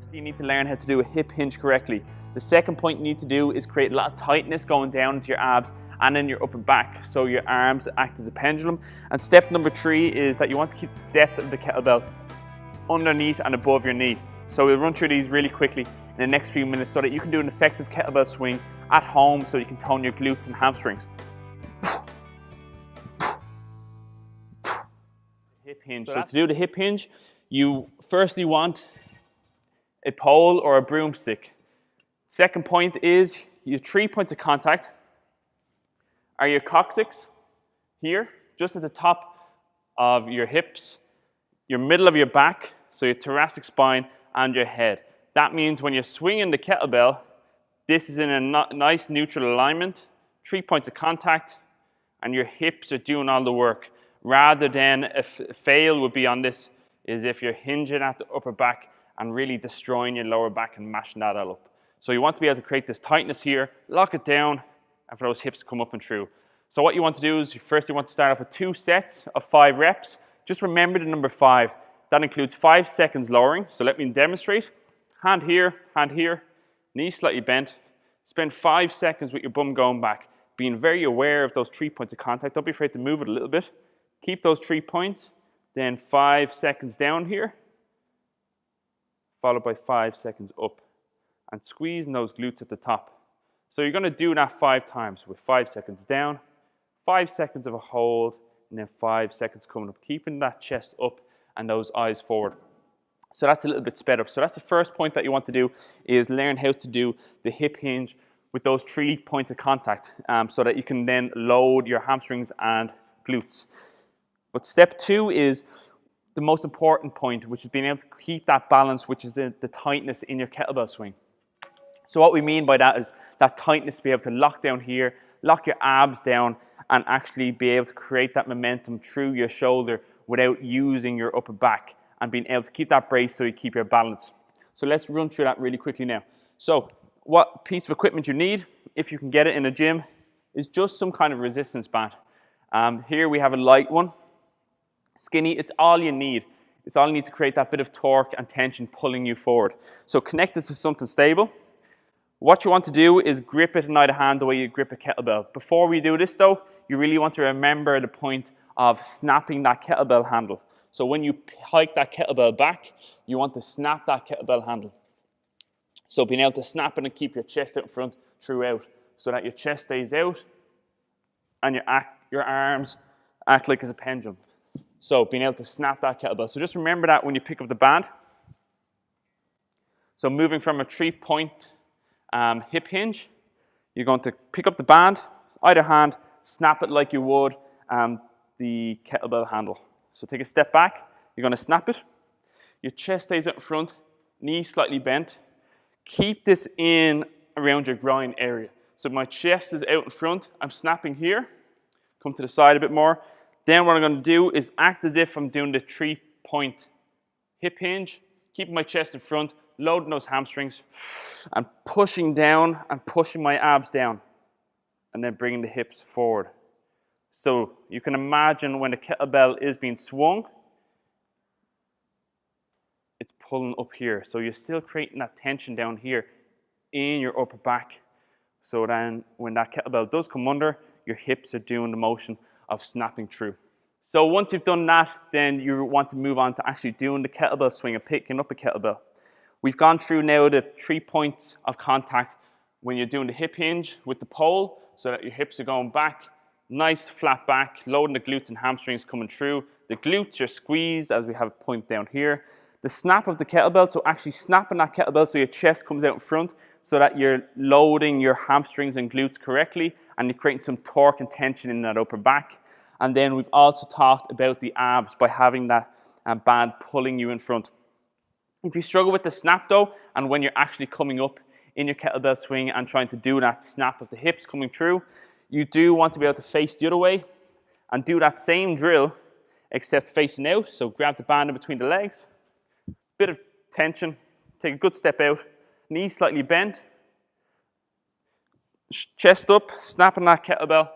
Firstly, you need to learn how to do a hip hinge correctly. The second point you need to do is create a lot of tightness going down into your abs and in your upper back, so your arms act as a pendulum. And step number 3 is that you want to keep the depth of the kettlebell underneath and above your knee. So we'll run through these really quickly in the next few minutes so that you can do an effective kettlebell swing at home so you can tone your glutes and hamstrings. Hip hinge. So to do the hip hinge, you firstly want a pole or a broomstick. Second point is your 3 points of contact are your coccyx here, just at the top of your hips, your middle of your back, so your thoracic spine, and your head. That means when you're swinging the kettlebell, this is in a nice neutral alignment, 3 points of contact, and your hips are doing all the work. Rather than a fail would be on this is if you're hinging at the upper back and really destroying your lower back and mashing that all up. So you want to be able to create this tightness here, lock it down, and for those hips to come up and through. So what you want to do is first you want to start off with 2 sets of 5 reps. Just remember the number 5. That includes 5 seconds lowering. So let me demonstrate. Hand here, knee slightly bent. Spend 5 seconds with your bum going back, being very aware of those 3 points of contact. Don't be afraid to move it a little bit. Keep those 3 points. Then 5 seconds down here, followed by 5 seconds up. And squeezing those glutes at the top. So you're going to do that 5 times with 5 seconds down, 5 seconds of a hold, and then 5 seconds coming up, keeping that chest up and those eyes forward. So that's a little bit sped up. So that's the first point that you want to do, is learn how to do the hip hinge with those 3 points of contact so that you can then load your hamstrings and glutes. But step 2 is the most important point, which is being able to keep that balance, which is the tightness in your kettlebell swing. So what we mean by that is that tightness to be able to lock down here, lock your abs down, and actually be able to create that momentum through your shoulder without using your upper back, and being able to keep that brace so you keep your balance. So let's run through that really quickly now. So what piece of equipment you need, if you can get it in a gym, is just some kind of resistance band. Here we have a light one, skinny. It's all you need. It's all you need to create that bit of torque and tension pulling you forward. So connect it to something stable. What you want to do is grip it in either hand the way you grip a kettlebell. Before we do this though, you really want to remember the point of snapping that kettlebell handle. So when you hike that kettlebell back, you want to snap that kettlebell handle. So being able to snap it and keep your chest out in front throughout, so that your chest stays out and your arms act like as a pendulum. So being able to snap that kettlebell. So just remember that when you pick up the band. So moving from a 3-point hip hinge, you're going to pick up the band, either hand, snap it like you would the kettlebell handle. So take a step back, you're going to snap it. Your chest stays out in front, knees slightly bent. Keep this in around your groin area. So my chest is out in front, I'm snapping here. Come to the side a bit more. Then what I'm going to do is act as if I'm doing the 3-point hip hinge, keeping my chest in front, loading those hamstrings, and pushing down and pushing my abs down, and then bringing the hips forward. So you can imagine when the kettlebell is being swung, it's pulling up here. So you're still creating that tension down here in your upper back. So then when that kettlebell does come under, your hips are doing the motion of snapping through. So once you've done that, then you want to move on to actually doing the kettlebell swing and picking up a kettlebell. We've gone through now the 3 points of contact when you're doing the hip hinge with the pole, so that your hips are going back, nice flat back, loading the glutes and hamstrings coming through. The glutes are squeezed as we have a point down here. The snap of the kettlebell, so actually snapping that kettlebell so your chest comes out in front, so that you're loading your hamstrings and glutes correctly, and you're creating some torque and tension in that upper back. And then we've also talked about the abs by having that band pulling you in front. If you struggle with the snap though, and when you're actually coming up in your kettlebell swing and trying to do that snap of the hips coming through, you do want to be able to face the other way and do that same drill, except facing out. So grab the band in between the legs, bit of tension, take a good step out, knees slightly bent, chest up, snapping that kettlebell,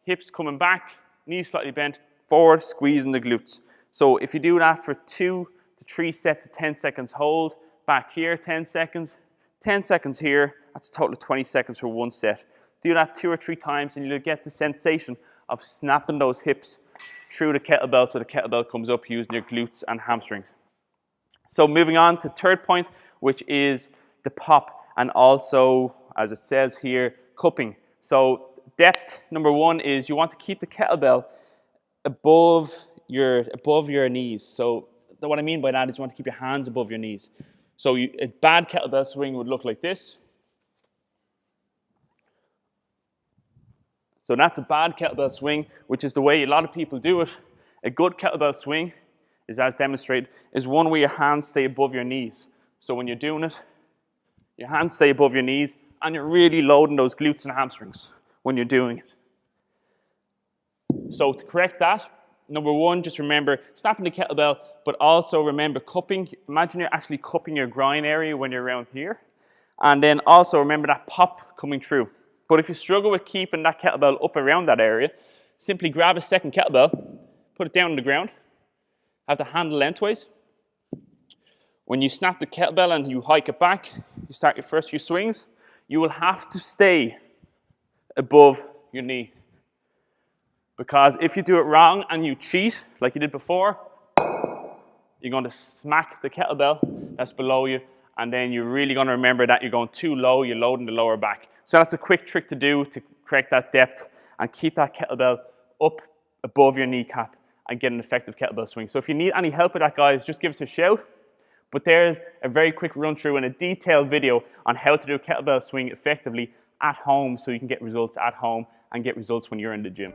hips coming back, knees slightly bent, forward, squeezing the glutes. So if you do that for 2 to 3 sets of 10 seconds hold, back here, 10 seconds, 10 seconds here. That's a total of 20 seconds for one set. Do that 2 or 3 times and you'll get the sensation of snapping those hips through the kettlebell so the kettlebell comes up using your glutes and hamstrings. So moving on to third point, which is the pop, and also, as it says here, cupping. So depth, number 1 is you want to keep the kettlebell above your knees. So what I mean by that is you want to keep your hands above your knees. So a bad kettlebell swing would look like this. So that's a bad kettlebell swing, which is the way a lot of people do it. A good kettlebell swing is, as demonstrated, is one where your hands stay above your knees. So when you're doing it, your hands stay above your knees and you're really loading those glutes and hamstrings when you're doing it. So to correct that, number 1, just remember snapping the kettlebell, but also remember cupping. Imagine you're actually cupping your groin area when you're around here. And then also remember that pop coming through. But if you struggle with keeping that kettlebell up around that area, simply grab a second kettlebell, put it down on the ground, have the handle lengthways. When you snap the kettlebell and you hike it back, you start your first few swings, you will have to stay above your knee. Because if you do it wrong and you cheat, like you did before, you're going to smack the kettlebell that's below you, and then you're really going to remember that you're going too low, you're loading the lower back. So that's a quick trick to do to correct that depth and keep that kettlebell up above your kneecap and get an effective kettlebell swing. So if you need any help with that, guys, just give us a shout. But there's a very quick run through and a detailed video on how to do a kettlebell swing effectively at home so you can get results at home and get results when you're in the gym.